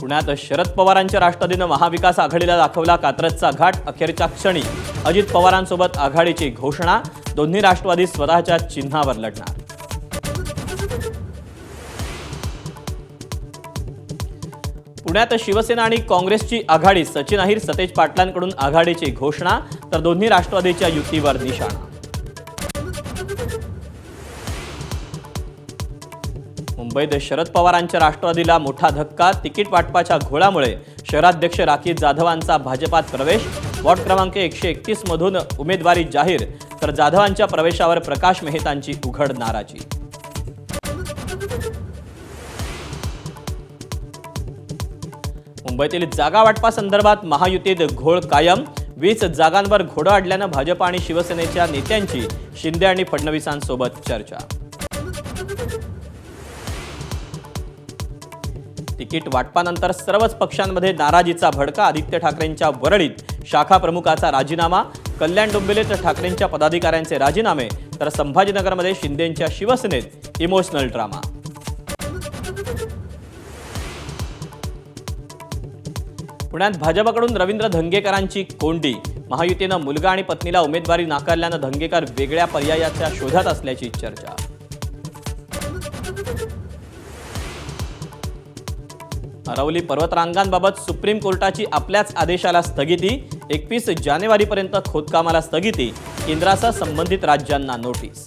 पुण्यात शरद पवारांच्या राष्ट्रवादीनं महाविकास आघाडीला दाखवला कात्रजचा घाट। अखेरच्या क्षणी अजित पवारांसोबत आघाडीची घोषणा। दोन्ही राष्ट्रवादी स्वतःच्या चिन्हावर लढणार। पुण्यात शिवसेना आणि काँग्रेसची आघाडी। सचिन अहिर सतेज पाटलांकडून आघाडीची घोषणा, तर दोन्ही राष्ट्रवादीच्या युतीवर निशाणा। मुंबईत शरद पवारांच्या राष्ट्रवादीला मोठा धक्का। तिकीट वाटपाच्या घोळामुळे शहराध्यक्ष राखी जाधवांचा भाजपात प्रवेश। वॉर्ड क्रमांक 131 मधून उमेदवारी जाहीर, तर जाधवांच्या प्रवेशावर प्रकाश मेहतांची उघड नाराजी। मुंबईतील जागा वाटपासंदर्भात महायुतीत घोळ कायम। 20 जागांवर घोडं अडल्यानं भाजप आणि शिवसेनेच्या नेत्यांची शिंदे आणि फडणवीसांसोबत चर्चा। तिकीट वाटपानंतर सर्वच पक्षांमध्ये नाराजीचा भडका। आदित्य ठाकरेंच्या वरळीत शाखा प्रमुखाचा राजीनामा। कल्याण डोंबिवलीत ठाकरेंच्या पदाधिकाऱ्यांचे राजीनामे, तर संभाजीनगरमध्ये शिंदेंच्या शिवसेनेत इमोशनल ड्रामा। पुण्यात भाजपकडून रवींद्र धंगेकरांची कोंडी। महायुतीनं मुलगा आणि पत्नीला उमेदवारी नाकारल्यानं धंगेकर वेगळ्या पर्यायाच्या शोधात असल्याची चर्चा। अरवली पर्वतरांगांबाबत सुप्रीम कोर्टाची आपल्याच आदेशाला स्थगिती। 21 जानेवारीपर्यंत खोदकामाला स्थगिती। केंद्रासह संबंधित राज्यांना नोटीस।